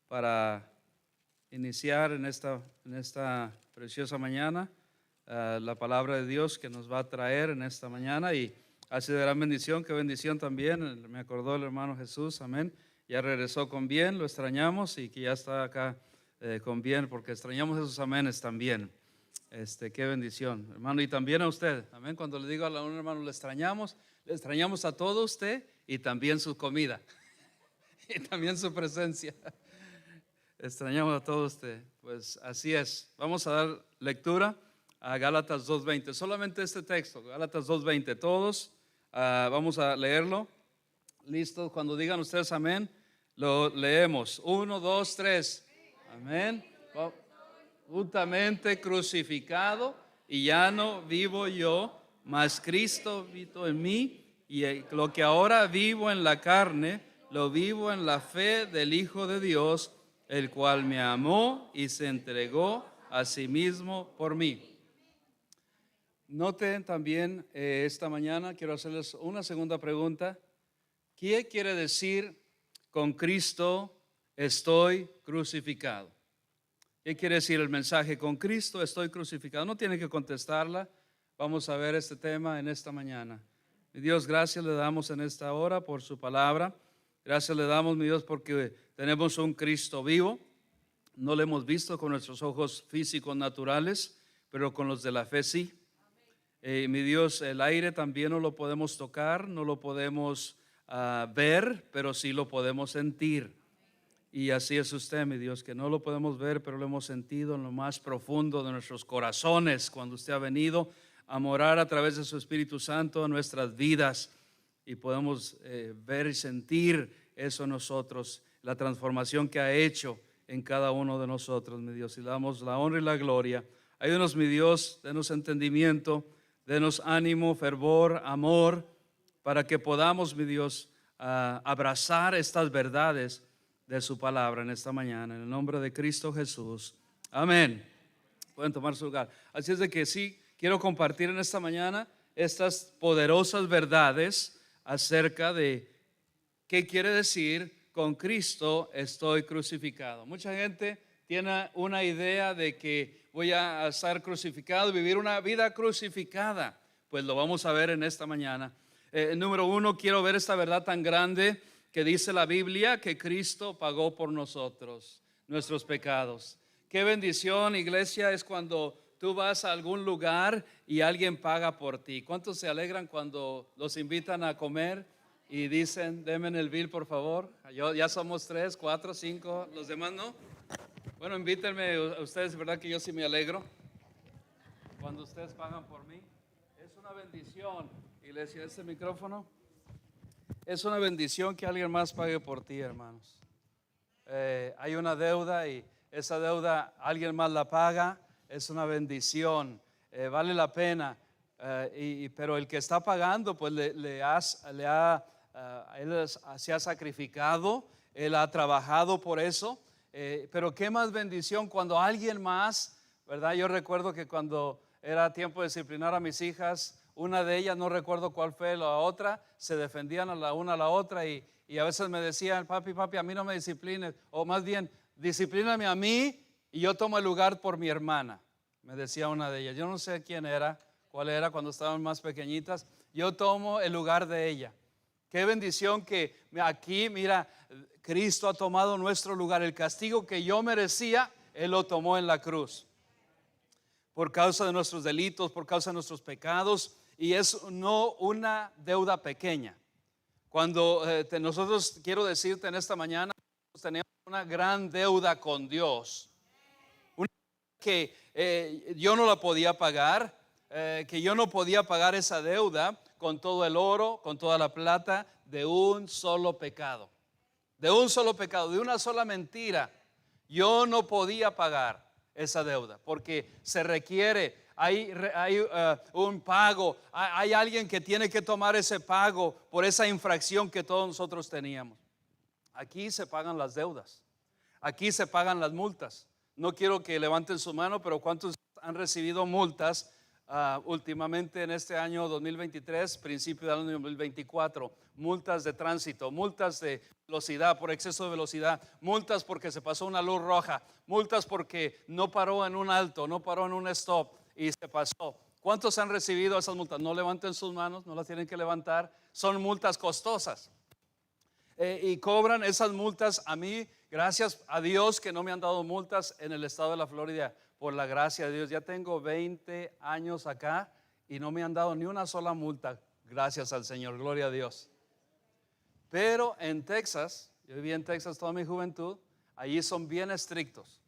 para iniciar en esta preciosa mañana la palabra de Dios que nos va a traer en esta mañana, y ha sido de gran bendición. Qué bendición también, me acordó el hermano Jesús, amén, ya regresó con bien, lo extrañamos, y que ya está acá con bien, porque extrañamos esos amenes también. Qué bendición, hermano, y también a usted, amén. Cuando le digo a un hermano, le extrañamos a todo usted, y también su comida y también su presencia. Extrañamos a todo usted. Pues así es. Vamos a dar lectura a Gálatas 2:20. Solamente este texto, Gálatas 2:20. Todos vamos a leerlo. ¿Listos? Cuando digan ustedes amén, lo leemos. 1, 2, 3. Amén. Juntamente crucificado, y ya no vivo yo, mas Cristo vive en mí, y lo que ahora vivo en la carne, lo vivo en la fe del Hijo de Dios, el cual me amó y se entregó a sí mismo por mí. Noten también esta mañana, quiero hacerles una segunda pregunta. ¿Qué quiere decir con Cristo estoy crucificado? ¿Qué quiere decir el mensaje con Cristo estoy crucificado? No tiene que contestarla. Vamos a ver este tema en esta mañana. Mi Dios, gracias le damos en esta hora por su palabra. Gracias le damos, mi Dios, porque tenemos un Cristo vivo. No lo hemos visto con nuestros ojos físicos naturales, pero con los de la fe sí. Mi Dios, el aire también no lo podemos tocar, no lo podemos ver, pero sí lo podemos sentir. Y así es usted, mi Dios, que no lo podemos ver, pero lo hemos sentido en lo más profundo de nuestros corazones cuando usted ha venido a morar a través de su Espíritu Santo en nuestras vidas, y podemos ver y sentir eso en nosotros, la transformación que ha hecho en cada uno de nosotros, mi Dios, y le damos la honra y la gloria. Ayúdanos, mi Dios, denos entendimiento, denos ánimo, fervor, amor, para que podamos, mi Dios, abrazar estas verdades de su palabra en esta mañana, en el nombre de Cristo Jesús, amén. Pueden tomar su lugar. Así es de que sí, quiero compartir en esta mañana estas poderosas verdades acerca de qué quiere decir con Cristo estoy crucificado. Mucha gente tiene una idea de que voy a estar crucificado, vivir una vida crucificada. Pues lo vamos a ver en esta mañana. Número uno, quiero ver esta verdad tan grande que dice la Biblia, que Cristo pagó por nosotros nuestros pecados. Qué bendición, iglesia, es cuando tú vas a algún lugar y alguien paga por ti. ¿Cuántos se alegran cuando los invitan a comer y dicen, denme el bill por favor? Ya somos 3, 4, 5, los demás no. Bueno, invítenme a ustedes, ¿verdad? Que yo sí me alegro cuando ustedes pagan por mí. Es una bendición, iglesia, este micrófono. Es una bendición que alguien más pague por ti, hermanos. Hay una deuda y esa deuda alguien más la paga. Es una bendición, vale la pena. Pero el que está pagando, pues él se ha sacrificado, él ha trabajado por eso. Pero qué más bendición cuando alguien más, ¿verdad? Yo recuerdo que cuando era tiempo de disciplinar a mis hijas, una de ellas, no recuerdo cuál fue la otra, se defendían a la una a la otra, y a veces me decían, papi, a mí no me disciplines, o más bien, disciplíname a mí y yo tomo el lugar por mi hermana, me decía una de ellas. Yo no sé cuál era cuando estaban más pequeñitas. Yo tomo el lugar de ella. Qué bendición que aquí, mira, Cristo ha tomado nuestro lugar. El castigo que yo merecía, Él lo tomó en la cruz, por causa de nuestros delitos, por causa de nuestros pecados. Y es no una deuda pequeña. Cuando nosotros, quiero decirte en esta mañana, tenemos una gran deuda con Dios, una que yo no la podía pagar, que yo no podía pagar esa deuda con todo el oro, con toda la plata, de un solo pecado, de una sola mentira. Yo no podía pagar esa deuda, porque se requiere, hay un pago, hay alguien que tiene que tomar ese pago por esa infracción que todos nosotros teníamos. Aquí se pagan las deudas, aquí se pagan las multas. No quiero que levanten su mano, pero ¿cuántos han recibido multas últimamente en este año 2023, principio del año 2024, multas de tránsito, multas de velocidad por exceso de velocidad, multas porque se pasó una luz roja, multas porque no paró en un alto, no paró en un stop y se pasó. ¿Cuántos han recibido esas multas? No levanten sus manos, no las tienen que levantar. Son multas costosas. Y cobran esas multas. A mí, gracias a Dios que no me han dado multas en el estado de la Florida. Por la gracia de Dios, ya tengo 20 años acá y no me han dado ni una sola multa. Gracias al Señor, gloria a Dios. Pero en Texas, yo viví en Texas toda mi juventud, allí son bien estrictos.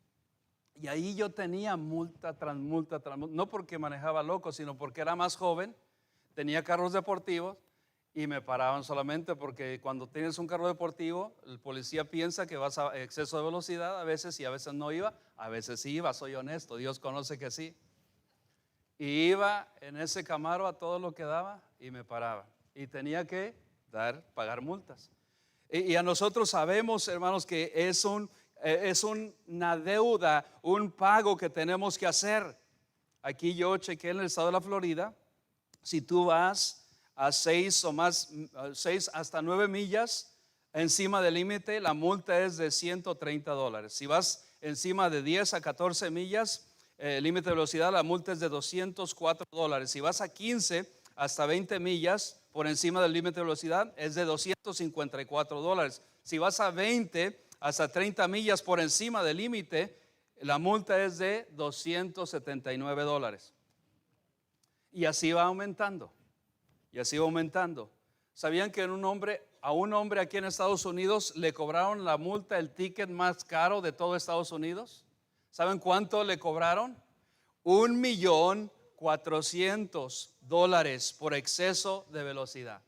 Y ahí yo tenía multa tras multa tras multa, no porque manejaba loco, sino porque era más joven, tenía carros deportivos y me paraban solamente porque cuando tienes un carro deportivo, el policía piensa que vas a exceso de velocidad a veces y a veces no iba, a veces sí iba, soy honesto, Dios conoce que sí. Y iba en ese Camaro a todo lo que daba y me paraba y tenía que pagar multas. Y a nosotros sabemos, hermanos, que es una deuda, un pago que tenemos que hacer. Aquí yo chequé en el estado de la Florida, si tú vas a 6 o más, 6 hasta 9 millas encima del límite, la multa es de $130. Si vas encima de 10 a 14 millas, límite de velocidad, la multa es de $204. Si vas a 15 hasta 20 millas por encima del límite de velocidad, es de $254. Si vas a 20 hasta 30 millas por encima del límite, la multa es de $279. Y así va aumentando. Y así va aumentando. ¿Sabían que a un hombre aquí en Estados Unidos le cobraron la multa, el ticket más caro de todo Estados Unidos? ¿Saben cuánto le cobraron? $1,400,000 por exceso de velocidad.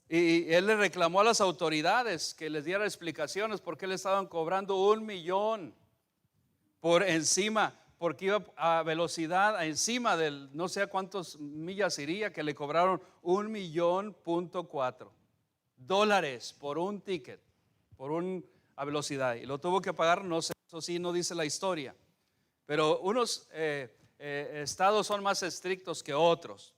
Y él le reclamó a las autoridades que les diera explicaciones por qué le estaban cobrando $1,000,000 por encima, porque iba a velocidad encima del no sé a cuántas millas iría, que le cobraron $1,400,000 por un ticket, a velocidad, y lo tuvo que pagar, no sé, eso sí no dice la historia, pero unos estados son más estrictos que otros.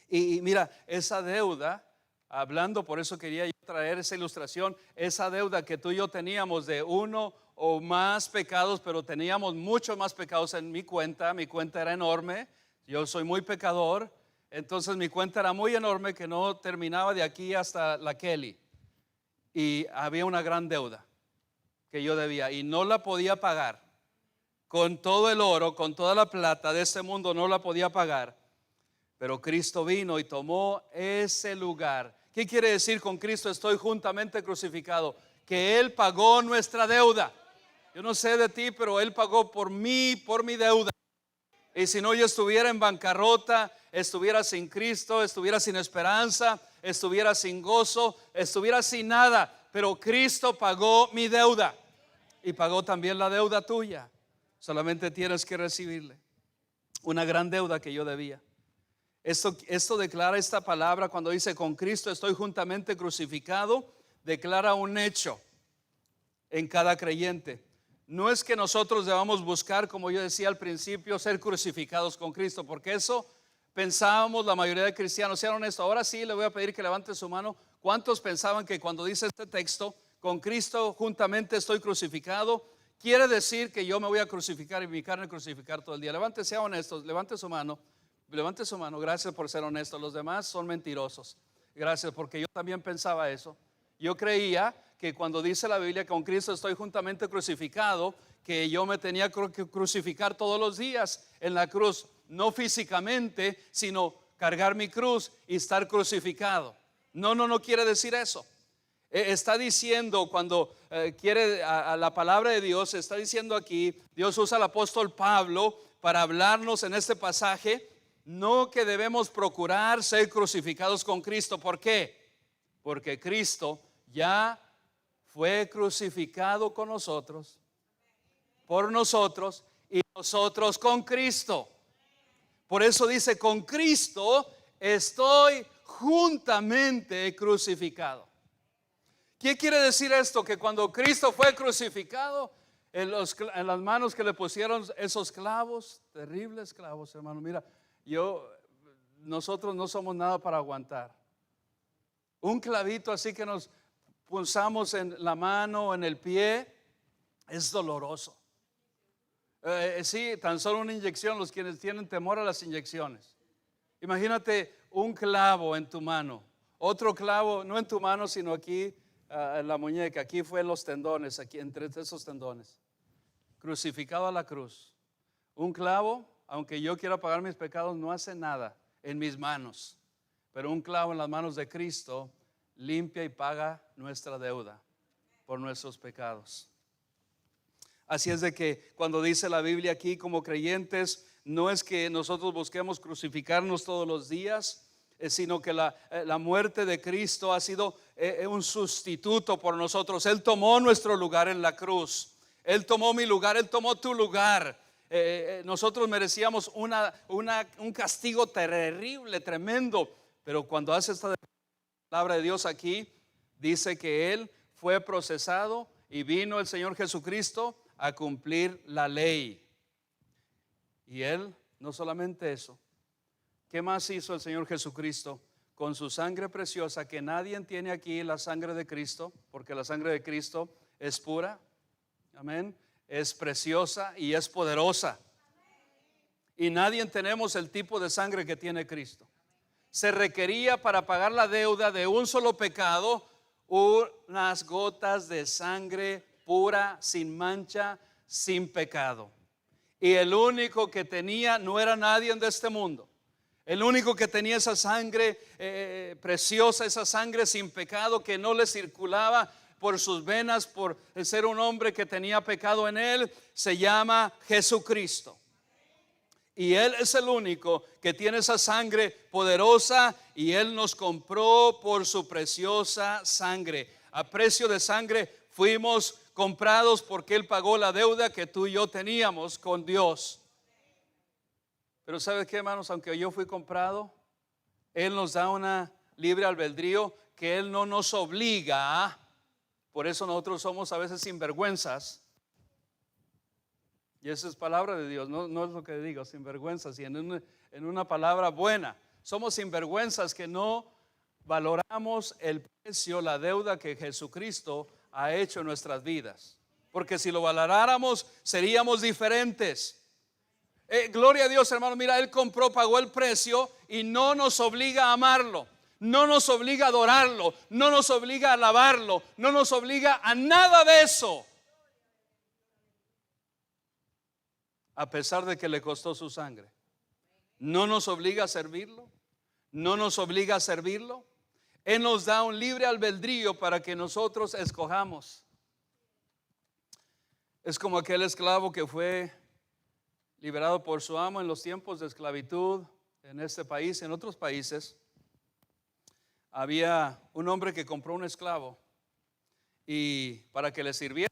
Y mira, esa deuda, hablando, por eso quería yo traer esa ilustración, esa deuda que tú y yo teníamos de uno o más pecados, pero teníamos muchos más pecados en mi cuenta era enorme, yo soy muy pecador, entonces mi cuenta era muy enorme que no terminaba de aquí hasta la Kelly, y había una gran deuda que yo debía y no la podía pagar, con todo el oro, con toda la plata de este mundo no la podía pagar, pero Cristo vino y tomó ese lugar. ¿Qué quiere decir con Cristo estoy juntamente crucificado? Que Él pagó nuestra deuda. Yo no sé de ti, pero Él pagó por mí, por mi deuda. Y si no, yo estuviera en bancarrota, estuviera sin Cristo, estuviera sin esperanza, estuviera sin gozo, estuviera sin nada. Pero Cristo pagó mi deuda y pagó también la deuda tuya. Solamente tienes que recibirle. Una gran deuda que yo debía. Esto declara esta palabra cuando dice con Cristo estoy juntamente crucificado, declara un hecho en cada creyente. No es que nosotros debamos buscar, como yo decía al principio, ser crucificados con Cristo, porque eso pensábamos la mayoría de cristianos. Sean honestos, ahora sí le voy a pedir que levante su mano. ¿Cuántos pensaban que cuando dice este texto, con Cristo juntamente estoy crucificado, quiere decir que yo me voy a crucificar y mi carne crucificar todo el día? Levante, sean honestos, levante su mano. Levante su mano, gracias por ser honesto. Los demás son mentirosos. Gracias, porque yo también pensaba eso. Yo creía que cuando dice la Biblia que con Cristo estoy juntamente crucificado, que yo me tenía que crucificar todos los días en la cruz, no físicamente, sino cargar mi cruz y estar crucificado. No quiere decir eso. Está diciendo cuando quiere a la palabra de Dios, está diciendo aquí, Dios usa al apóstol Pablo para hablarnos en este pasaje. No que debemos procurar ser crucificados con Cristo. ¿Por qué? Porque Cristo ya fue crucificado con nosotros, por nosotros y nosotros con Cristo. Por eso dice, con Cristo estoy juntamente crucificado. ¿Qué quiere decir esto? Que cuando Cristo fue crucificado, en las manos que le pusieron esos clavos, terribles clavos, hermano. Mira, nosotros no somos nada para aguantar. Un clavito así que nos punzamos en la mano o en el pie es doloroso. Sí, tan solo una inyección, los quienes tienen temor a las inyecciones. Imagínate un clavo en tu mano, otro clavo, no en tu mano, sino aquí en la muñeca. Aquí fue en los tendones, aquí entre esos tendones. Crucificado a la cruz. Un clavo, aunque yo quiera pagar mis pecados, no hace nada en mis manos. Pero un clavo en las manos de Cristo limpia y paga nuestra deuda por nuestros pecados. Así es de que cuando dice la Biblia aquí como creyentes, no es que nosotros busquemos crucificarnos todos los días, sino que la muerte de Cristo ha sido un sustituto por nosotros. Él tomó nuestro lugar en la cruz. Él tomó mi lugar, Él tomó tu lugar. Nosotros merecíamos un castigo terrible, tremendo. Pero cuando hace esta palabra de Dios aquí, dice que Él fue procesado y vino el Señor Jesucristo a cumplir la ley. Y Él, no solamente eso, ¿qué más hizo el Señor Jesucristo? Con su sangre preciosa, que nadie tiene aquí la sangre de Cristo, porque la sangre de Cristo es pura, amén, es preciosa y es poderosa. Y nadie tenemos el tipo de sangre que tiene Cristo. Se requería para pagar la deuda de un solo pecado, unas gotas de sangre pura, sin mancha, sin pecado. Y el único que tenía no era nadie de este mundo. El único que tenía esa sangre preciosa, esa sangre sin pecado que no le circulaba por sus venas, por ser un hombre que tenía pecado en él, se llama Jesucristo. Y Él es el único que tiene esa sangre poderosa, y Él nos compró por su preciosa sangre. A precio de sangre fuimos comprados, porque Él pagó la deuda que tú y yo teníamos con Dios. Pero ¿sabes qué, hermanos? Aunque yo fui comprado, Él nos da una libre albedrío que Él no nos obliga. Por eso nosotros somos a veces sinvergüenzas. Y esa es palabra de Dios, no es lo que digo, sinvergüenzas. Y en una palabra buena, somos sinvergüenzas que no valoramos el precio, la deuda que Jesucristo ha hecho en nuestras vidas. Porque si lo valoráramos, seríamos diferentes. Gloria a Dios, hermano. Mira, Él compró, pagó el precio y no nos obliga a amarlo, no nos obliga a adorarlo, no nos obliga a alabarlo, no nos obliga a nada de eso. A pesar de que le costó su sangre, no nos obliga a servirlo, no nos obliga a servirlo. Él nos da un libre albedrío para que nosotros escojamos. Es como aquel esclavo que fue liberado por su amo en los tiempos de esclavitud en este país, en otros países. Había un hombre que compró un esclavo y para que le sirviera,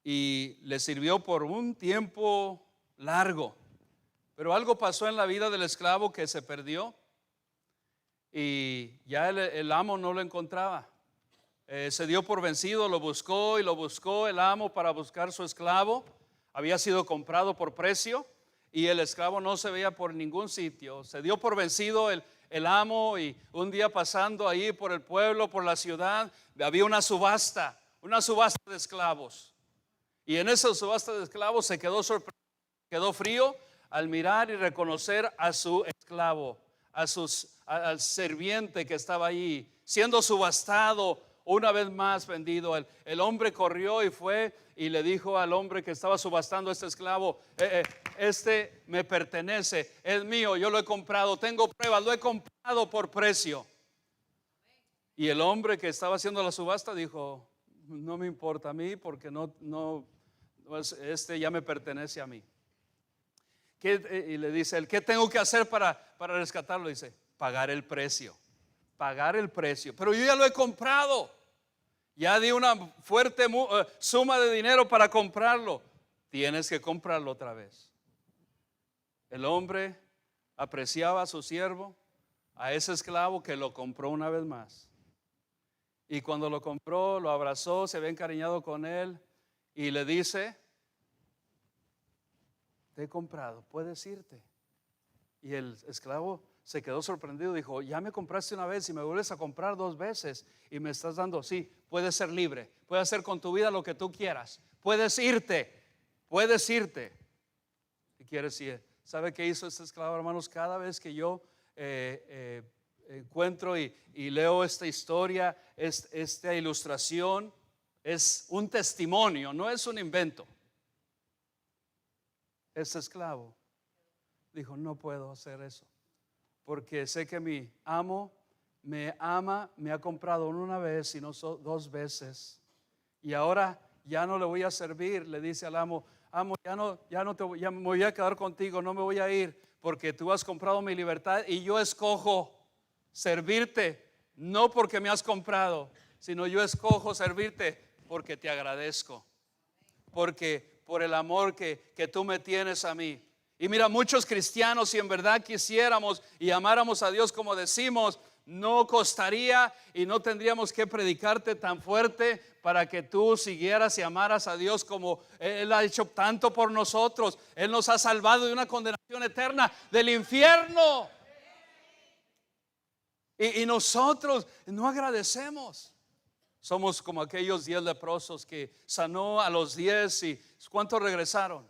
y le sirvió por un tiempo largo. Pero algo pasó en la vida del esclavo que se perdió, y ya el amo no lo encontraba. Se dio por vencido, lo buscó y lo buscó el amo para buscar su esclavo. Había sido comprado por precio y el esclavo no se veía por ningún sitio. Se dio por vencido el amo, y un día pasando ahí por el pueblo, por la ciudad, había una subasta de esclavos. Y en esa subasta de esclavos se quedó sorprendido, quedó frío al mirar y reconocer a su esclavo, al serviente que estaba allí, siendo subastado, una vez más vendido. El hombre corrió y fue y le dijo al hombre que estaba subastando a este esclavo: este me pertenece, es mío, yo lo he comprado, tengo pruebas, lo he comprado por precio. Y el hombre que estaba haciendo la subasta dijo: no me importa a mí, porque este ya me pertenece a mí. Y le dice: ¿qué tengo que hacer para rescatarlo? Dice: pagar el precio. Pero yo ya lo he comprado, ya di una fuerte suma de dinero para comprarlo. Tienes que comprarlo otra vez. El hombre apreciaba a su siervo, a ese esclavo, que lo compró una vez más. Y cuando lo compró, lo abrazó, se había encariñado con él. y le dice: te he comprado, puedes irte. Y el esclavo se quedó sorprendido, dijo: ya me compraste una vez y me vuelves a comprar 2 veces y me estás dando, sí, puedes ser libre, puedes hacer con tu vida lo que tú quieras, puedes irte. Y quieres ir. ¿Sabe qué hizo este esclavo, hermanos? Cada vez que yo encuentro y leo esta historia, esta ilustración, es un testimonio, no es un invento. Este esclavo dijo: no puedo hacer eso, porque sé que mi amo me ama, me ha comprado no una vez, sino 2 veces, y ahora ya no le voy a servir. Le dice al amo: amo, ya me voy a quedar contigo, no me voy a ir, porque tú has comprado mi libertad y yo escojo servirte, no porque me has comprado, sino yo escojo servirte porque te agradezco, porque por el amor que tú me tienes a mí. Y mira, muchos cristianos, si en verdad quisiéramos y amáramos a Dios como decimos, no costaría y no tendríamos que predicarte tan fuerte para que tú siguieras y amaras a Dios como Él ha hecho tanto por nosotros. Él nos ha salvado de una condenación eterna del infierno. Y nosotros no agradecemos. Somos como aquellos 10 leprosos que sanó a los 10 y ¿cuántos regresaron?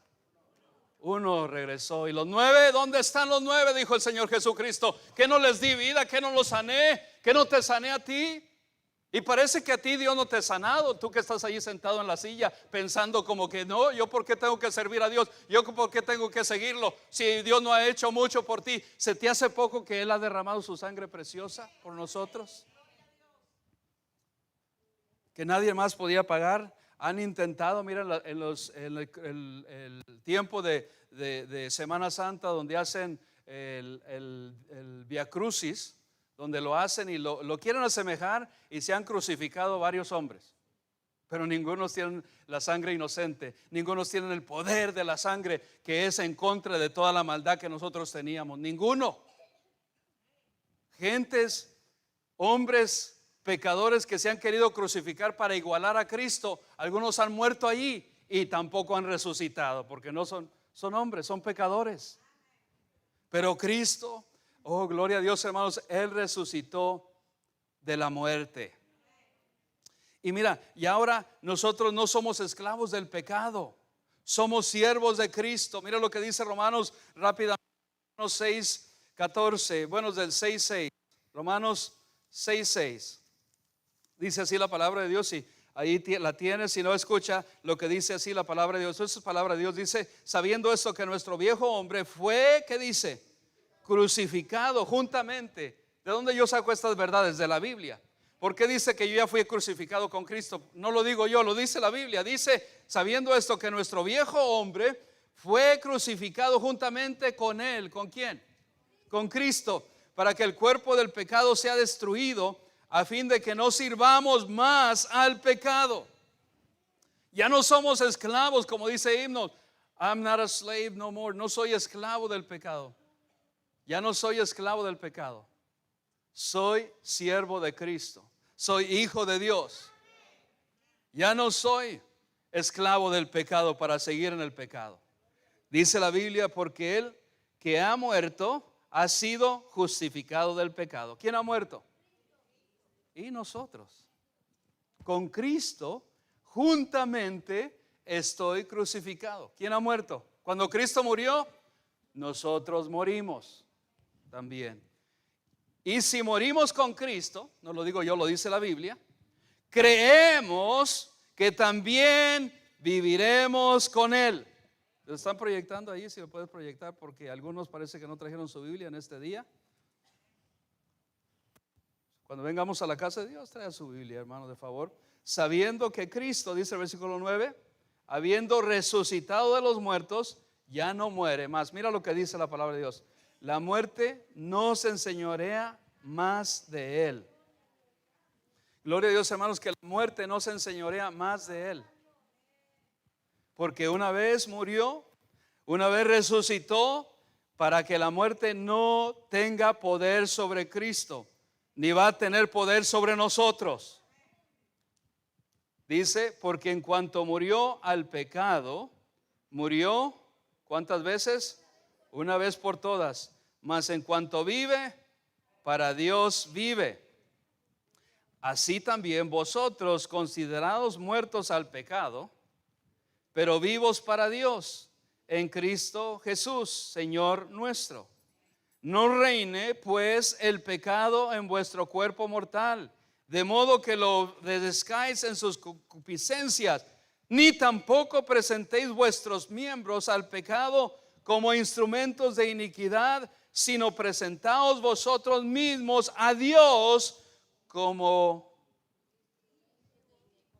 1 regresó. ¿Y los 9? ¿Dónde están los 9? Dijo el Señor Jesucristo. ¿Que no les di vida? ¿Que no los sané? ¿Que no te sané a ti? Y parece que a ti Dios no te ha sanado. Tú que estás ahí sentado en la silla pensando como que no, yo por qué tengo que servir a Dios, yo por qué tengo que seguirlo si Dios no ha hecho mucho por ti. ¿Se te hace poco que Él ha derramado su sangre preciosa por nosotros, que nadie más podía pagar? Han intentado, mira, en el tiempo de Semana Santa, donde hacen el Via Crucis, donde lo hacen y lo quieren asemejar, y se han crucificado varios hombres, pero ninguno tiene la sangre inocente, ninguno tiene el poder de la sangre que es en contra de toda la maldad que nosotros teníamos. Ninguno. Gentes, hombres pecadores que se han querido crucificar para igualar a Cristo, algunos han muerto allí y tampoco han resucitado, porque no son hombres, son pecadores. Pero Cristo, oh gloria a Dios, hermanos, Él resucitó de la muerte. Y mira, y ahora nosotros no somos esclavos del pecado, somos siervos de Cristo. Mira lo que dice Romanos rápidamente, Romanos 6:14, bueno, del 6:6, Romanos 6:6. Dice así la palabra de Dios, y ahí la tienes. Si no, escucha lo que dice así la palabra de Dios. Esa es palabra de Dios. Dice: sabiendo esto, que nuestro viejo hombre fue, ¿qué dice? Crucificado juntamente. ¿De dónde yo saco estas verdades? De la Biblia. ¿Por qué dice que yo ya fui crucificado con Cristo? No lo digo yo, lo dice la Biblia. Dice: sabiendo esto, que nuestro viejo hombre fue crucificado juntamente con Él. ¿Con quién? Con Cristo, para que el cuerpo del pecado sea destruido, a fin de que no sirvamos más al pecado. Ya no somos esclavos, como dice himno. I'm not a slave no more. No soy esclavo del pecado. Ya no soy esclavo del pecado. Soy siervo de Cristo. Soy hijo de Dios. Ya no soy esclavo del pecado para seguir en el pecado. Dice la Biblia: porque Él que ha muerto ha sido justificado del pecado. ¿Quién ha muerto? Y nosotros. Con Cristo juntamente estoy crucificado. ¿Quién ha muerto? Cuando Cristo murió, nosotros morimos también. Y si morimos con Cristo, no lo digo yo, lo dice la Biblia, creemos que también viviremos con Él. ¿Lo están proyectando ahí? Si lo puedes proyectar, porque algunos parece que no trajeron su Biblia en este día. Cuando vengamos a la casa de Dios, traiga su Biblia, hermano, de favor. Sabiendo que Cristo, dice el versículo 9, habiendo resucitado de los muertos, ya no muere más. Mira lo que dice la palabra de Dios: la muerte no se enseñorea más de Él. Gloria a Dios, hermanos, que la muerte no se enseñorea más de Él. Porque una vez murió, una vez resucitó, para que la muerte no tenga poder sobre Cristo, ni va a tener poder sobre nosotros. Dice, porque en cuanto murió al pecado, murió, ¿cuántas veces? Una vez por todas. Mas en cuanto vive, para Dios vive. Así también vosotros, considerados muertos al pecado, pero vivos para Dios, en Cristo Jesús, Señor nuestro. No reine pues el pecado en vuestro cuerpo mortal, de modo que lo obedezcáis en sus concupiscencias, ni tampoco presentéis vuestros miembros al pecado como instrumentos de iniquidad, sino presentaos vosotros mismos a Dios como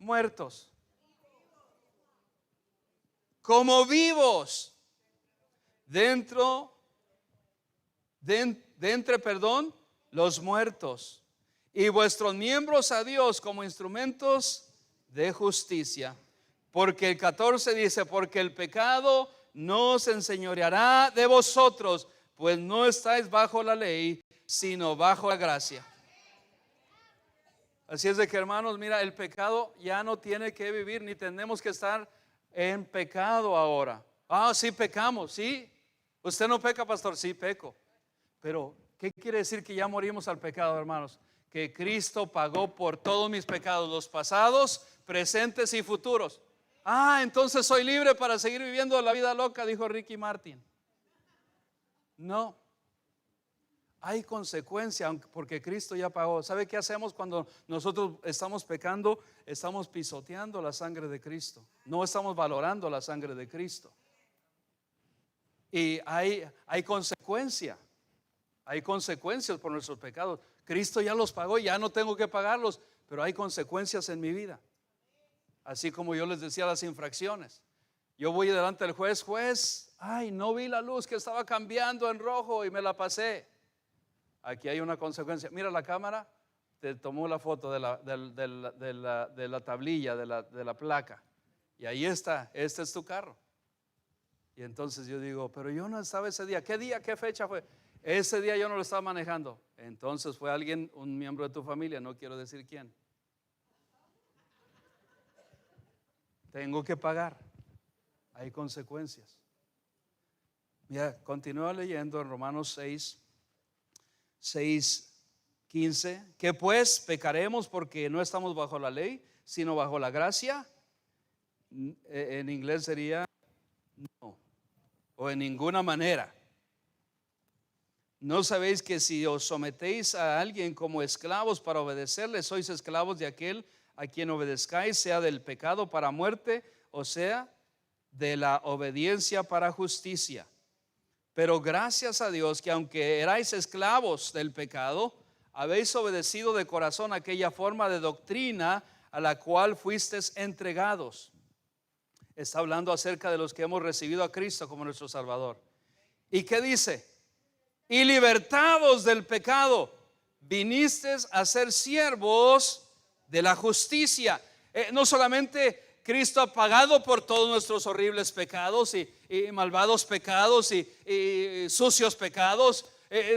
muertos, como vivos, de entre los muertos, y vuestros miembros a Dios como instrumentos de justicia. Porque el 14 dice, porque el pecado no se enseñoreará de vosotros, pues no estáis bajo la ley, sino bajo la gracia. Así es de que, hermanos, mira, el pecado ya no tiene que vivir, ni tenemos que estar en pecado ahora. Sí pecamos, sí. ¿Usted no peca, pastor? Sí, peco. Pero, ¿qué quiere decir que ya morimos al pecado, hermanos? Que Cristo pagó por todos mis pecados, los pasados, presentes y futuros. Entonces soy libre para seguir viviendo la vida loca, dijo Ricky Martin. No. Hay consecuencia porque Cristo ya pagó. ¿Sabe qué hacemos cuando nosotros estamos pecando? Estamos pisoteando la sangre de Cristo. No estamos valorando la sangre de Cristo. Y hay consecuencia. Hay consecuencias por nuestros pecados. Cristo ya los pagó, ya no tengo que pagarlos, pero hay consecuencias en mi vida. Así como yo les decía las infracciones. Yo voy delante del juez, no vi la luz que estaba cambiando en rojo y me la pasé. Aquí hay una consecuencia. Mira la cámara, te tomó la foto de la tablilla, de la placa. Y ahí está, este es tu carro. Y entonces yo digo, pero yo no estaba ese día. ¿Qué día, qué fecha fue? Ese día yo no lo estaba manejando. Entonces fue alguien, un miembro de tu familia, no quiero decir quién. Tengo que pagar. Hay consecuencias. Mira, continúa leyendo en Romanos 6:15. ¿Qué pues? ¿Pecaremos porque no estamos bajo la ley, sino bajo la gracia? En inglés sería no, o en ninguna manera. ¿No sabéis que si os sometéis a alguien como esclavos para obedecerle, sois esclavos de aquel a quien obedezcáis, sea del pecado para muerte, o sea, de la obediencia para justicia? Pero gracias a Dios que aunque erais esclavos del pecado, habéis obedecido de corazón aquella forma de doctrina a la cual fuisteis entregados. Está hablando acerca de los que hemos recibido a Cristo como nuestro Salvador. ¿Y qué dice? Y libertados del pecado, vinisteis a ser siervos de la justicia. No solamente Cristo ha pagado por todos nuestros horribles pecados y malvados pecados y sucios pecados,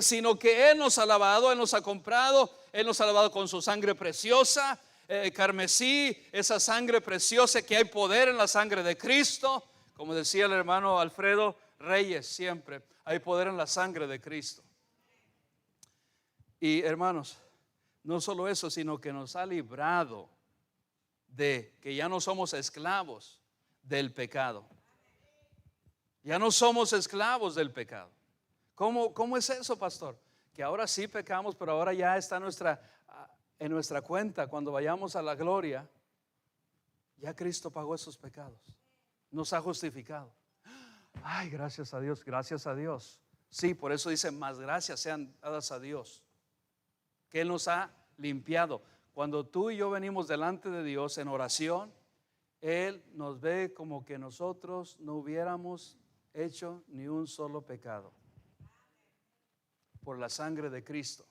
sino que Él nos ha lavado, Él nos ha comprado, Él nos ha lavado con su sangre preciosa, carmesí, esa sangre preciosa, que hay poder en la sangre de Cristo. Como decía el hermano Alfredo Reyes siempre, hay poder en la sangre de Cristo. Y hermanos, no solo eso, sino que nos ha librado de que ya no somos esclavos del pecado. Ya no somos esclavos del pecado. ¿Cómo es eso, pastor? Que ahora sí pecamos, pero ahora ya está en nuestra cuenta. Cuando vayamos a la gloria, ya Cristo pagó esos pecados, nos ha justificado. Ay, gracias a Dios, gracias a Dios. Sí, por eso dice, más gracias sean dadas a Dios, que Él nos ha limpiado. Cuando tú y yo venimos delante de Dios en oración, Él nos ve como que nosotros no hubiéramos hecho ni un solo pecado, por la sangre de Cristo.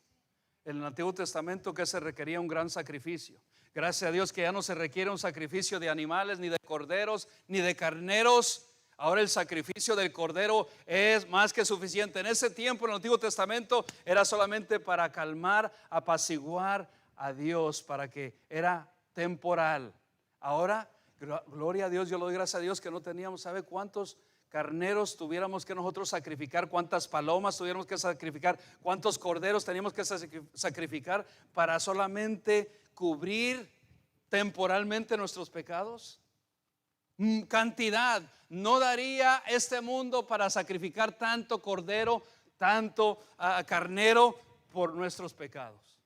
En el Antiguo Testamento, que se requería un gran sacrificio. Gracias a Dios que ya no se requiere un sacrificio de animales, ni de corderos, ni de carneros. Ahora el sacrificio del cordero es más que suficiente. En ese tiempo, en el Antiguo Testamento, era solamente para calmar, apaciguar a Dios, para que era temporal. Ahora, gloria a Dios, yo le doy gracias a Dios que no teníamos, ¿sabe cuántos carneros tuviéramos que nosotros sacrificar? ¿Cuántas palomas tuviéramos que sacrificar? ¿Cuántos corderos teníamos que sacrificar para solamente cubrir temporalmente nuestros pecados? Cantidad. No daría este mundo para sacrificar tanto cordero, tanto carnero por nuestros pecados.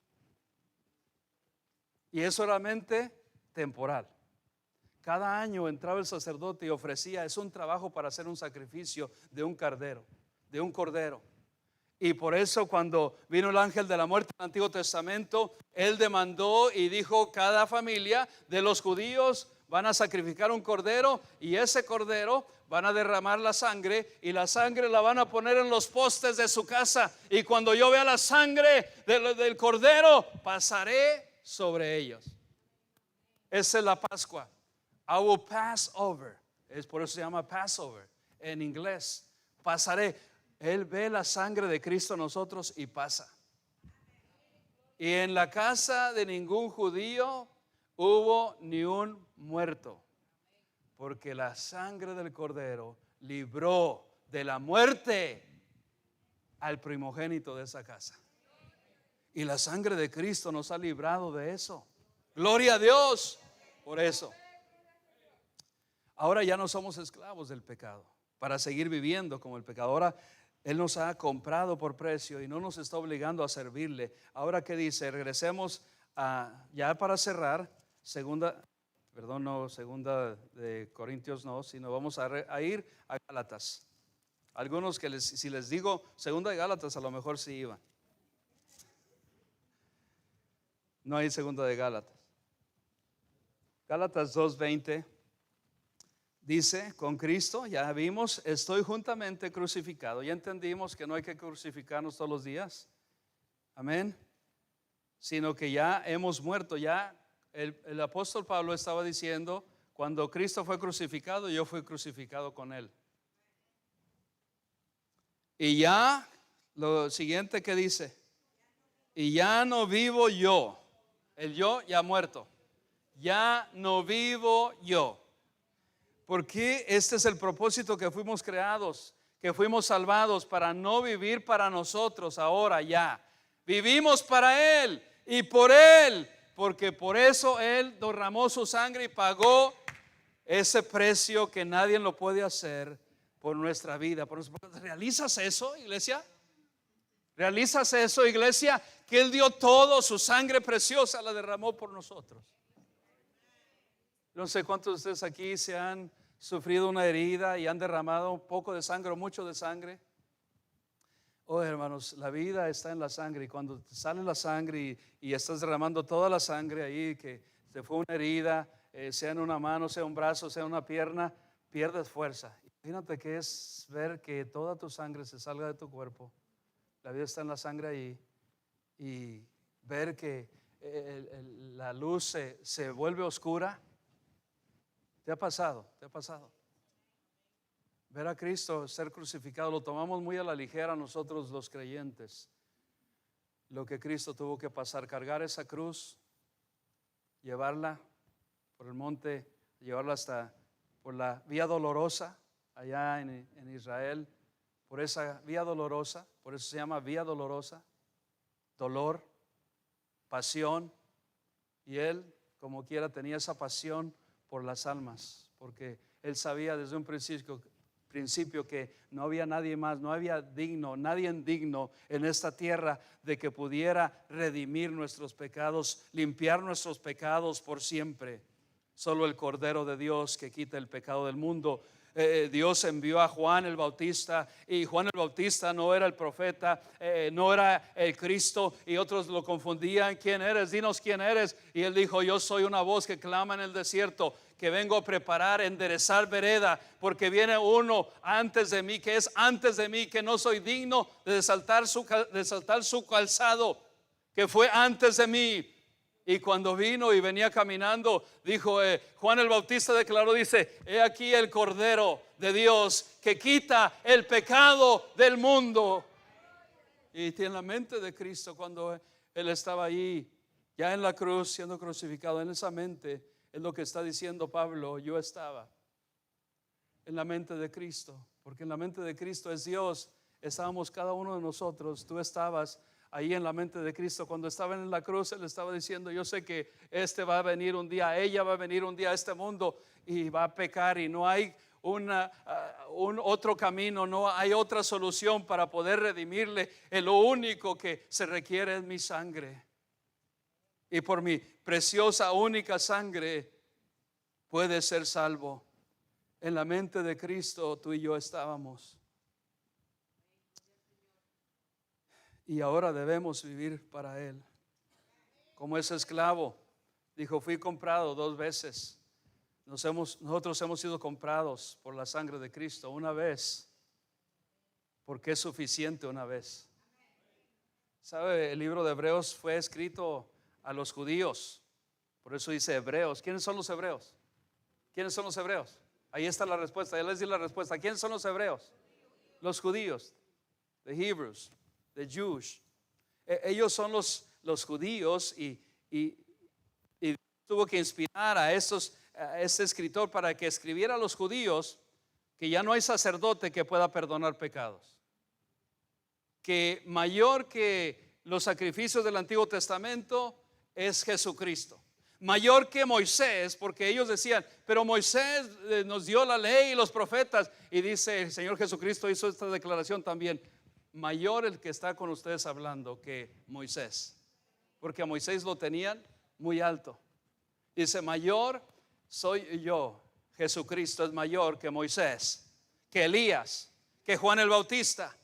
Y es solamente temporal. Cada año entraba el sacerdote y ofrecía, es un trabajo para hacer un sacrificio de un cordero. Y por eso cuando vino el ángel de la muerte en el Antiguo Testamento, él demandó y dijo: cada familia de los judíos van a sacrificar un cordero, y ese cordero van a derramar la sangre, y la sangre la van a poner en los postes de su casa, y cuando yo vea la sangre del cordero, pasaré sobre ellos. Esa es la Pascua. I will pass over. Es por eso se llama Passover en inglés. Pasaré. Él ve la sangre de Cristo en nosotros y pasa. Y en la casa de ningún judío hubo ni un muerto, porque la sangre del cordero libró de la muerte al primogénito de esa casa. Y la sangre de Cristo nos ha librado de eso. Gloria a Dios por eso. Ahora ya no somos esclavos del pecado para seguir viviendo como el pecado. Ahora Él nos ha comprado por precio y no nos está obligando a servirle. Ahora, ¿qué dice? Regresemos ya para cerrar, segunda de Corintios no, sino vamos a ir a Gálatas. Algunos que si les digo segunda de Gálatas, a lo mejor sí iban. No hay segunda de Gálatas. Gálatas 2:20 dice: con Cristo, ya vimos, estoy juntamente crucificado. Ya entendimos que no hay que crucificarnos todos los días. Amén. Sino que ya hemos muerto. Ya el apóstol Pablo estaba diciendo: cuando Cristo fue crucificado, yo fui crucificado con Él. Y ya, lo siguiente que dice: y ya no vivo yo. El yo ya muerto. Ya no vivo yo. Porque este es el propósito que fuimos creados, que fuimos salvados, para no vivir para nosotros ahora ya. Vivimos para Él y por Él, porque por eso Él derramó su sangre y pagó ese precio que nadie lo puede hacer por nuestra vida. ¿Realizas eso, iglesia? ¿Realizas eso, iglesia? Que Él dio todo, su sangre preciosa la derramó por nosotros. No sé cuántos de ustedes aquí se han sufrido una herida y han derramado un poco de sangre o mucho de sangre. Oh, hermanos, la vida está en la sangre, y cuando te sale la sangre y estás derramando toda la sangre ahí, que te fue una herida, sea en una mano, sea un brazo, sea una pierna, pierdes fuerza. Imagínate que es ver que toda tu sangre se salga de tu cuerpo. La vida está en la sangre ahí, y ver que la luz se vuelve oscura. ¿Te ha pasado? ¿Te ha pasado? Ver a Cristo ser crucificado, lo tomamos muy a la ligera nosotros los creyentes. Lo que Cristo tuvo que pasar, cargar esa cruz, llevarla por el monte, llevarla hasta por la vía dolorosa allá en Israel, por esa vía dolorosa, por eso se llama vía dolorosa, dolor, pasión, y Él como quiera tenía esa pasión por las almas, porque Él sabía desde un principio que no había nadie más, no había nadie digno en esta tierra de que pudiera redimir nuestros pecados, limpiar nuestros pecados por siempre. Solo el Cordero de Dios que quita el pecado del mundo. Dios envió a Juan el Bautista, y Juan el Bautista no era el profeta, no era el Cristo, y otros lo confundían. ¿Quién eres? Dinos quién eres. Y él dijo: yo soy una voz que clama en el desierto, que vengo a preparar, enderezar vereda, porque viene uno antes de mí, que es antes de mí, que no soy digno de desaltar su calzado, que fue antes de mí. Y cuando vino y venía caminando, dijo, Juan el Bautista declaró, dice: he aquí el Cordero de Dios que quita el pecado del mundo. Y tiene la mente de Cristo cuando Él estaba ahí, ya en la cruz, siendo crucificado. En esa mente Es lo que está diciendo Pablo. Yo estaba en la mente de Cristo, porque en la mente de Cristo es Dios. Estábamos cada uno de nosotros. Tú estabas ahí en la mente de Cristo. Cuando estaban en la cruz, Él estaba diciendo: yo sé que este va a venir un día, ella va a venir un día a este mundo y va a pecar, y no hay un otro camino, no hay otra solución para poder redimirle. Lo único que se requiere es mi sangre, y por mi preciosa única sangre puede ser salvo. En la mente de Cristo tú y yo estábamos, y ahora debemos vivir para Él. Como ese esclavo dijo: fui comprado 2 veces. Nosotros hemos sido comprados por la sangre de Cristo una vez, porque es suficiente una vez. ¿Sabe? El libro de Hebreos fue escrito a los judíos, por eso dice Hebreos. ¿Quiénes son los hebreos? ¿Quiénes son los hebreos? Ahí está la respuesta, ya les di la respuesta. ¿Quiénes son los hebreos? Los judíos, the Hebrews, the Jews. Ellos son los judíos, y tuvo que inspirar a este escritor para que escribiera a los judíos que ya no hay sacerdote que pueda perdonar pecados, que mayor que los sacrificios del Antiguo Testamento es Jesucristo, mayor que Moisés, porque ellos decían: pero Moisés nos dio la ley y los profetas, y dice el Señor Jesucristo hizo esta declaración también: mayor el que está con ustedes hablando que Moisés, porque a Moisés lo tenían muy alto. Dice: mayor soy yo, Jesucristo es mayor que Moisés, que Elías, que Juan el Bautista,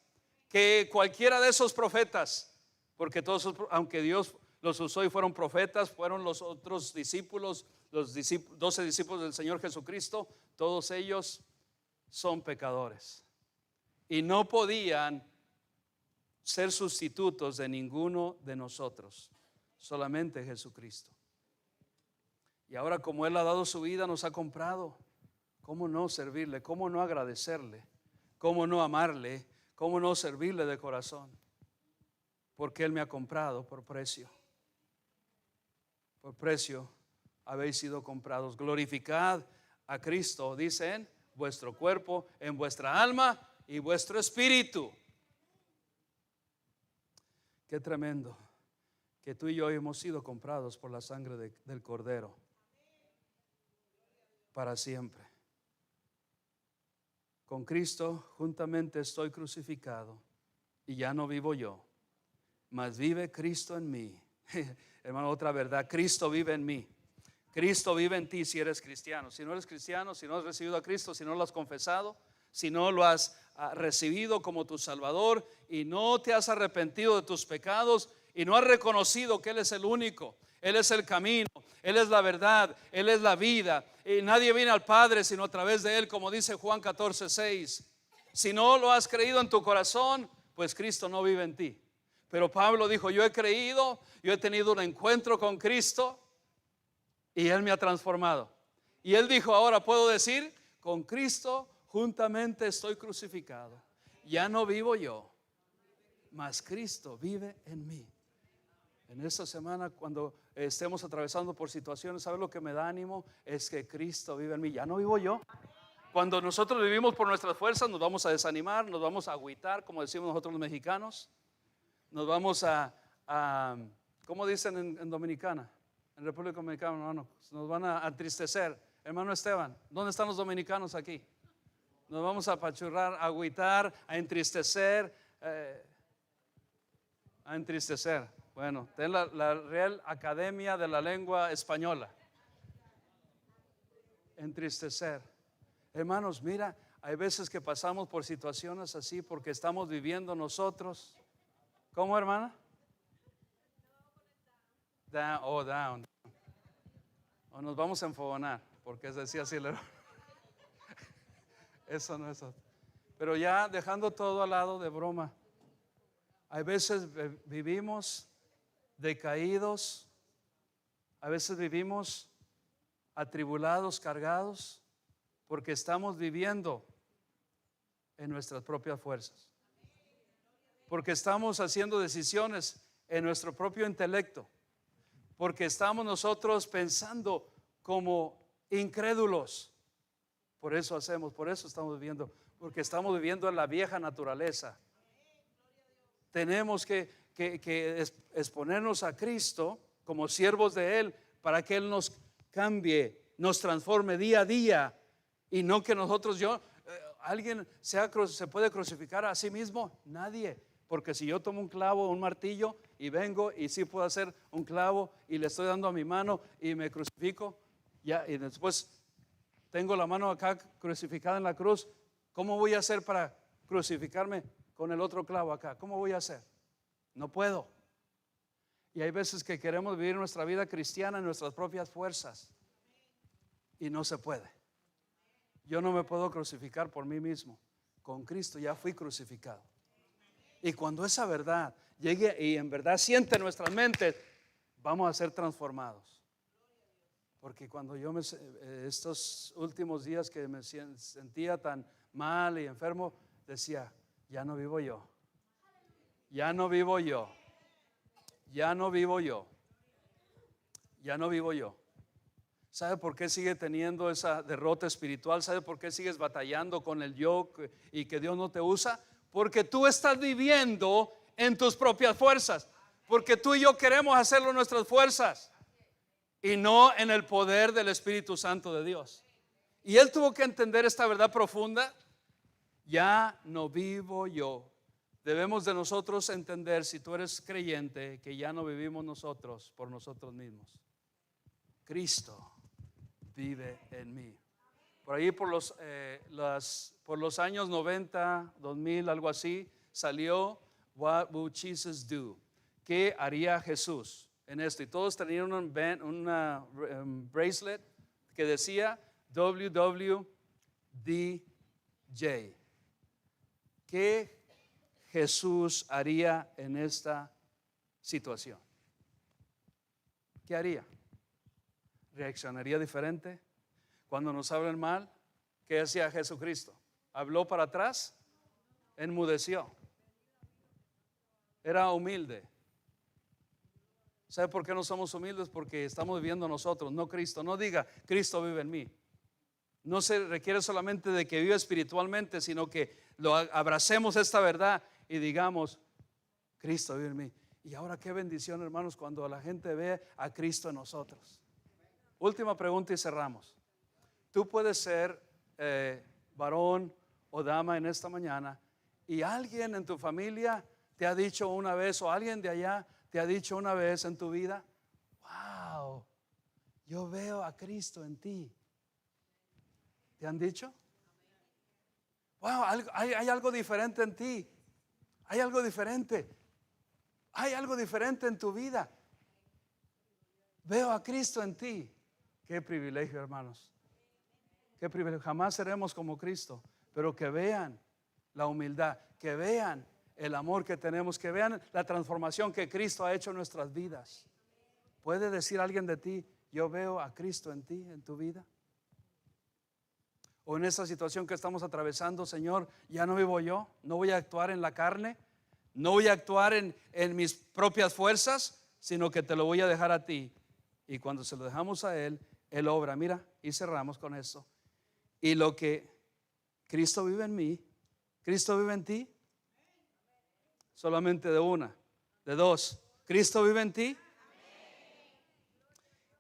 que cualquiera de esos profetas, porque todos, aunque Dios los usó y fueron profetas, fueron los otros discípulos, los 12 discípulos del Señor Jesucristo, todos ellos son pecadores y no podían ser sustitutos de ninguno de nosotros, solamente Jesucristo. Y ahora, como Él ha dado su vida, nos ha comprado, ¿cómo no servirle? ¿Cómo no agradecerle? ¿Cómo no amarle? ¿Cómo no servirle de corazón? Porque Él me ha comprado por precio. Por precio habéis sido comprados. Glorificad a Cristo, dice, en vuestro cuerpo, en vuestra alma y vuestro espíritu. Qué tremendo que tú y yo hemos sido comprados por la sangre del Cordero para siempre. Con Cristo juntamente estoy crucificado, y ya no vivo yo, mas vive Cristo en mí. Hermano, otra verdad: Cristo vive en mí. Cristo vive en ti si eres cristiano. Si no eres cristiano, si no has recibido a Cristo, si no lo has confesado, si no lo has recibido como tu Salvador y no te has arrepentido de tus pecados y no has reconocido que Él es el único, Él es el camino, Él es la verdad, Él es la vida, y nadie viene al Padre sino a través de Él, como dice Juan 14:6. Si no lo has creído en tu corazón, pues Cristo no vive en ti. Pero Pablo dijo: yo he creído, yo he tenido un encuentro con Cristo y Él me ha transformado. Y él dijo: ahora puedo decir, con Cristo juntamente estoy crucificado. Ya no vivo yo, mas Cristo vive en mí. En esta semana, cuando estemos atravesando por situaciones, ¿sabes lo que me da ánimo? Es que Cristo vive en mí. Ya no vivo yo. Cuando nosotros vivimos por nuestras fuerzas, nos vamos a desanimar, nos vamos a agüitar, como decimos nosotros los mexicanos. Nos vamos a ¿cómo dicen en Dominicana? En República Dominicana, hermano, nos van a entristecer. Hermano Esteban, ¿dónde están los dominicanos aquí? Nos vamos a apachurrar, a agüitar, a entristecer. A entristecer. Bueno, ten la Real Academia de la Lengua Española. Entristecer. Hermanos, mira, hay veces que pasamos por situaciones así porque estamos viviendo nosotros. ¿Cómo, hermana? Down. O nos vamos a enfogonar, porque es decir así. Eso no es otro. Pero ya dejando todo al lado de broma, hay veces vivimos decaídos, a veces vivimos atribulados, cargados, porque estamos viviendo en nuestras propias fuerzas, porque estamos haciendo decisiones en nuestro propio intelecto, porque estamos nosotros pensando como incrédulos. Por eso estamos viviendo, porque estamos viviendo en la vieja naturaleza. Tenemos que exponernos a Cristo como siervos de Él para que Él nos cambie, nos transforme día a día, y no que nosotros, alguien se puede crucificar a sí mismo. Nadie. Porque si yo tomo un clavo, un martillo y vengo y sí puedo hacer un clavo y le estoy dando a mi mano y me crucifico, ya, y después tengo la mano acá crucificada en la cruz, ¿cómo voy a hacer para crucificarme con el otro clavo acá? ¿Cómo voy a hacer? No puedo. Y hay veces que queremos vivir nuestra vida cristiana en nuestras propias fuerzas y no se puede. Yo no me puedo crucificar por mí mismo. Con Cristo ya fui crucificado. Y cuando esa verdad llegue y en verdad siente en nuestras mentes, vamos a ser transformados. Porque cuando yo estos últimos días que me sentía tan mal y enfermo, decía, ya no vivo yo. Ya no vivo yo. Ya no vivo yo. Ya no vivo yo. ¿Sabe por qué sigue teniendo esa derrota espiritual? ¿Sabe por qué sigues batallando con el yo y que Dios no te usa? Porque tú estás viviendo en tus propias fuerzas. Porque tú y yo queremos hacerlo en nuestras fuerzas y no en el poder del Espíritu Santo de Dios. Y él tuvo que entender esta verdad profunda. Ya no vivo yo. Debemos de nosotros entender, si tú eres creyente, que ya no vivimos nosotros por nosotros mismos. Cristo vive en mí. Por ahí por los años 90, 2000, algo así, salió What Would Jesus Do? ¿Qué haría Jesús en esto? Y todos tenían una bracelet que decía WWDJ. ¿Qué Jesús haría en esta situación? ¿Qué haría? ¿Reaccionaría diferente? Cuando nos hablan mal, ¿qué hacía Jesucristo? ¿Habló para atrás? Enmudeció. Era humilde. ¿Sabe por qué no somos humildes? Porque estamos viviendo nosotros, no Cristo. No diga, Cristo vive en mí. No se requiere solamente de que viva espiritualmente, sino que abracemos esta verdad y digamos, Cristo vive en mí. Y ahora qué bendición, hermanos, cuando la gente ve a Cristo en nosotros. Última pregunta y cerramos. Tú puedes ser varón o dama en esta mañana y alguien en tu familia te ha dicho una vez, o alguien de allá te ha dicho una vez en tu vida, wow, yo veo a Cristo en ti. ¿Te han dicho? Wow, hay algo diferente en ti. Hay algo diferente. Hay algo diferente en tu vida. Veo a Cristo en ti. Qué privilegio, hermanos. Qué privilegio. Jamás seremos como Cristo, pero que vean la humildad, que vean el amor que tenemos, que vean la transformación que Cristo ha hecho en nuestras vidas. ¿Puede decir alguien de ti, yo veo a Cristo en ti, en tu vida? O en esta situación que estamos atravesando, Señor, ya no vivo yo, no voy a actuar en la carne, no voy a actuar en mis propias fuerzas, sino que te lo voy a dejar a ti. Y cuando se lo dejamos a Él, Él obra. Mira, y cerramos con esto. Y lo que Cristo vive en mí, Cristo vive en ti. Solamente de una, de dos. Cristo vive en ti.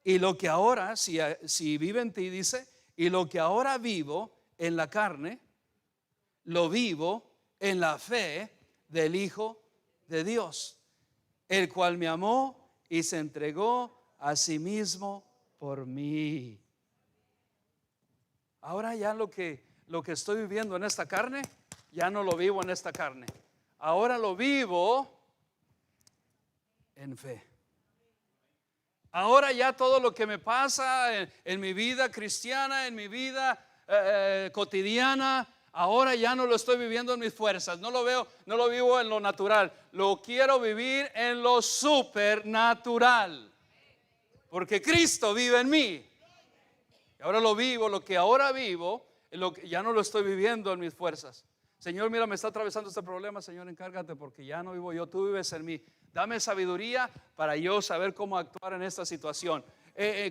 Y lo que ahora, si vive en ti, dice, y lo que ahora vivo en la carne, lo vivo en la fe del Hijo de Dios, el cual me amó y se entregó a sí mismo por mí. Ahora ya lo que estoy viviendo en esta carne, ya no lo vivo en esta carne. Ahora lo vivo en fe. Ahora ya todo lo que me pasa en mi vida cristiana, en mi vida cotidiana, ahora ya no lo estoy viviendo en mis fuerzas. No lo vivo en lo natural. Lo quiero vivir en lo supernatural. Porque Cristo vive en mí. Y ahora lo vivo, lo que ahora vivo, ya no lo estoy viviendo en mis fuerzas. Señor, mira, me está atravesando este problema. Señor, encárgate porque ya no vivo yo, tú vives en mí. Dame sabiduría para yo saber cómo actuar en esta situación.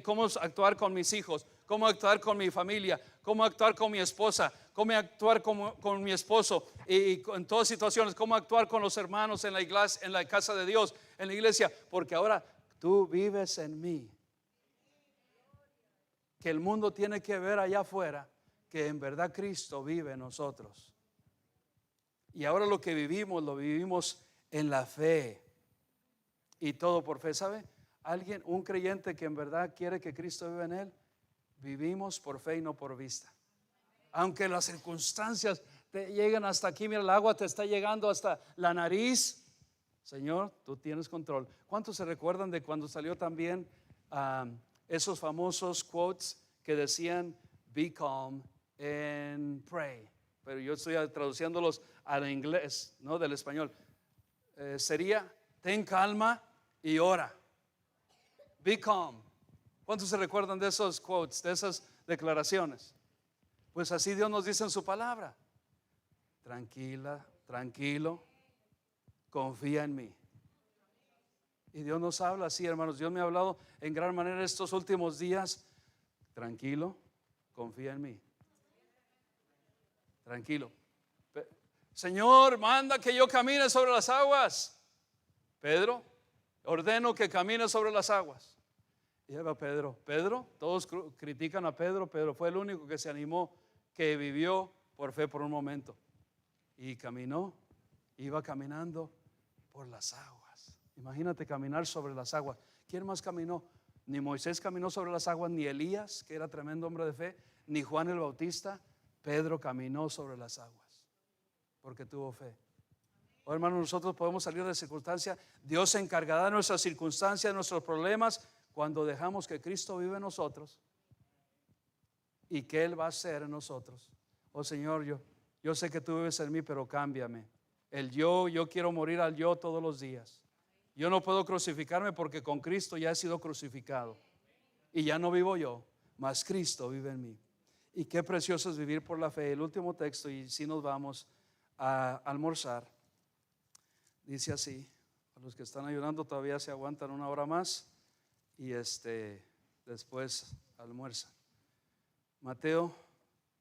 cómo actuar con mis hijos, cómo actuar con mi familia, cómo actuar con mi esposa, cómo actuar con mi esposo y en todas situaciones, cómo actuar con los hermanos en la iglesia, en la casa de Dios, en la iglesia, porque ahora tú vives en mí. Que el mundo tiene que ver allá afuera que en verdad Cristo vive en nosotros. Y ahora lo que vivimos, lo vivimos en la fe. Y todo por fe. ¿Sabe? Alguien, un creyente que en verdad quiere que Cristo viva en él, vivimos por fe y no por vista. Aunque las circunstancias te lleguen hasta aquí, mira, el agua te está llegando hasta la nariz. Señor, tú tienes control. ¿Cuántos se recuerdan de cuando salió también esos famosos quotes que decían be calm and pray? Pero yo estoy traduciéndolos al inglés, no del español. Sería ten calma y ora. Be calm. ¿Cuántos se recuerdan de esos quotes, de esas declaraciones? Pues así Dios nos dice en su palabra. Tranquila, tranquilo, confía en mí. Y Dios nos habla así, hermanos. Dios me ha hablado en gran manera estos últimos días. Tranquilo, confía en mí. Tranquilo. Señor, manda que yo camine sobre las aguas. Pedro, ordeno que camine sobre las aguas. Y ahí va Pedro. Todos critican a Pedro. Pedro fue el único que se animó, que vivió por fe por un momento. Y caminó, iba caminando por las aguas. Imagínate caminar sobre las aguas. ¿Quién más caminó? Ni Moisés caminó sobre las aguas, ni Elías, que era tremendo hombre de fe, ni Juan el Bautista. Pedro caminó sobre las aguas porque tuvo fe. Oh, hermanos, nosotros podemos salir de circunstancias. Dios se encargará de nuestras circunstancias, de nuestros problemas, cuando dejamos que Cristo vive en nosotros y que Él va a hacer en nosotros. Oh Señor, yo sé que tú vives en mí, pero cámbiame. Yo quiero morir al yo todos los días. Yo no puedo crucificarme porque con Cristo ya he sido crucificado y ya no vivo yo, mas Cristo vive en mí. Y qué precioso es vivir por la fe. El último texto, y si nos vamos a almorzar, dice así. A los que están ayudando todavía se aguantan una hora más y después almuerzan. Mateo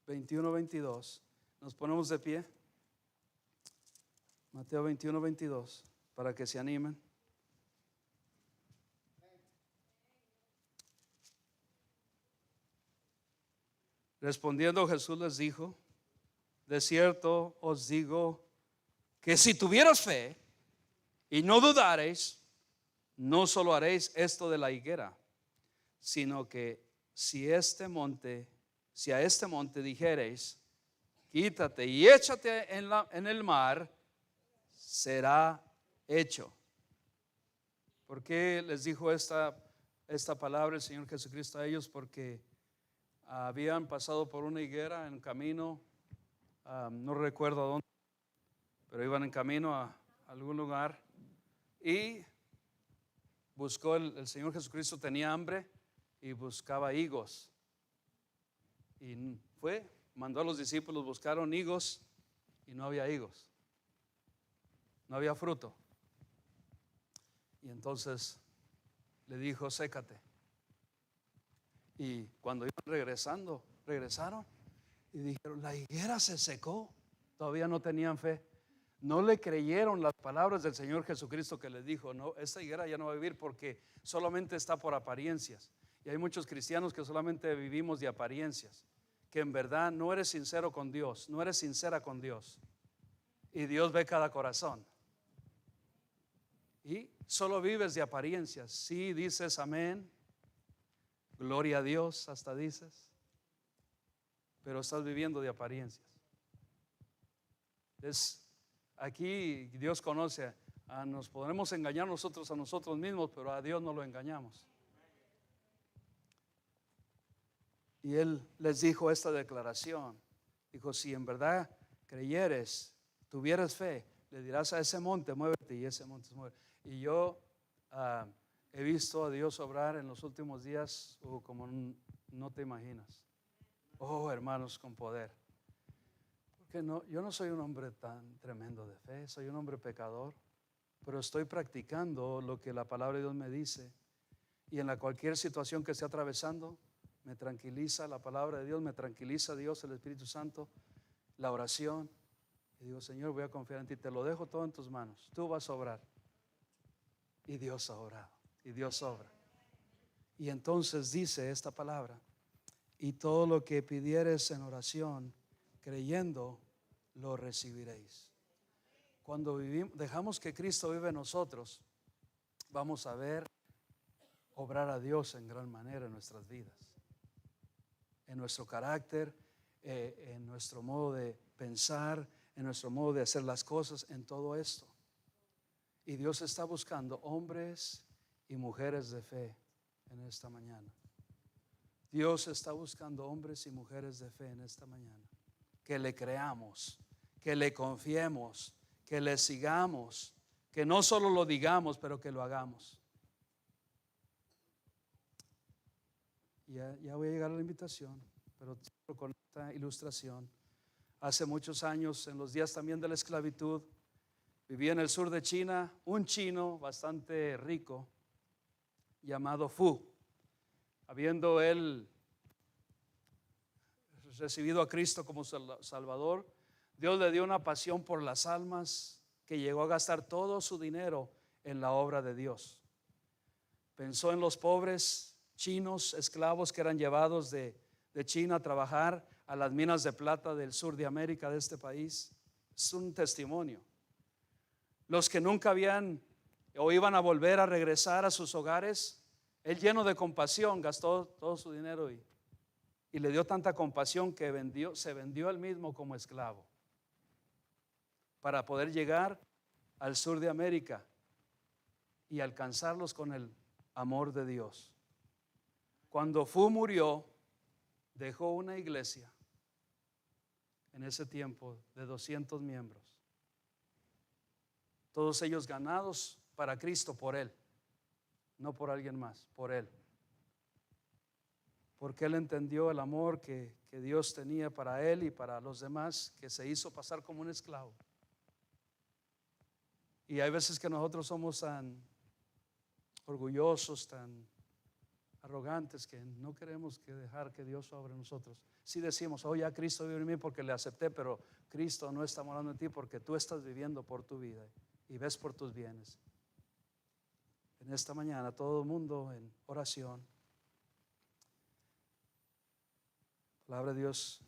21:22. Nos ponemos de pie. Mateo 21:22 para que se animen. Respondiendo Jesús les dijo: de cierto os digo que si tuvieras fe y no dudareis, no solo haréis esto de la higuera, sino que si a este monte dijereis, quítate y échate en el mar, será hecho. ¿Por qué les dijo esta palabra el Señor Jesucristo a ellos? Porque habían pasado por una higuera en camino, no recuerdo a dónde, pero iban en camino a algún lugar y buscó el Señor Jesucristo, tenía hambre y buscaba higos. Y mandó a los discípulos, buscaron higos y no había higos, no había fruto. Y entonces le dijo: sécate. Y cuando iban regresaron y dijeron: la higuera se secó. Todavía no tenían fe. No le creyeron las palabras del Señor Jesucristo que les dijo: no, esta higuera ya no va a vivir porque solamente está por apariencias. Y hay muchos cristianos que solamente vivimos de apariencias, que en verdad no eres sincero con Dios, no eres sincera con Dios. Y Dios ve cada corazón. Y solo vives de apariencias. Sí, dices amén, gloria a Dios, hasta dices, pero estás viviendo de apariencias. Aquí Dios conoce, nos podremos engañar nosotros a nosotros mismos, pero a Dios no lo engañamos. Y Él les dijo esta declaración. Dijo: si en verdad creyeres, tuvieras fe, le dirás a ese monte, muévete, y ese monte se mueve. Y yo he visto a Dios obrar en los últimos días como no te imaginas. Oh, hermanos, con poder. Porque yo no soy un hombre tan tremendo de fe, soy un hombre pecador, pero estoy practicando lo que la palabra de Dios me dice. y en la cualquier situación que esté atravesando, me tranquiliza la palabra de Dios, me tranquiliza Dios, el Espíritu Santo, la oración. Y digo, Señor, voy a confiar en ti, te lo dejo todo en tus manos, tú vas a obrar. Y Dios ha obrado, y Dios obra. Y entonces dice esta palabra: y todo lo que pidieres en oración, creyendo, lo recibiréis. Cuando dejamos que Cristo vive en nosotros, vamos a ver obrar a Dios en gran manera en nuestras vidas, en nuestro carácter, en nuestro modo de pensar, en nuestro modo de hacer las cosas, en todo esto. Y Dios está buscando hombres y mujeres de fe en esta mañana. Dios está buscando hombres y mujeres de fe en esta mañana, que le creamos, que le confiemos, que le sigamos, que no solo lo digamos, pero que lo hagamos. Ya voy a llegar a la invitación, pero con esta ilustración. Hace muchos años, en los días también de la esclavitud, vivía en el sur de China un chino bastante rico llamado Fu. Habiendo él recibido a Cristo como Salvador, Dios le dio una pasión por las almas que llegó a gastar todo su dinero en la obra de Dios. Pensó en los pobres chinos, esclavos que eran llevados de China a trabajar a las minas de plata del sur de América, de este país. Es un testimonio. Los que nunca habían o iban a volver a regresar a sus hogares, él, lleno de compasión, gastó todo su dinero y le dio tanta compasión que se vendió él mismo como esclavo para poder llegar al sur de América y alcanzarlos con el amor de Dios. Cuando Fu murió, dejó una iglesia en ese tiempo de 200 miembros, todos ellos ganados para Cristo por él, no por alguien más, por él. Porque él entendió el amor que Dios tenía para él y para los demás, que se hizo pasar como un esclavo. Y hay veces que nosotros somos tan orgullosos, tan arrogantes, que no queremos dejar que Dios obre en nosotros. Si decimos, oh, ya Cristo vive en mí porque le acepté, pero Cristo no está morando en ti porque tú estás viviendo por tu vida y ves por tus bienes. En esta mañana todo el mundo en oración. La palabra de Dios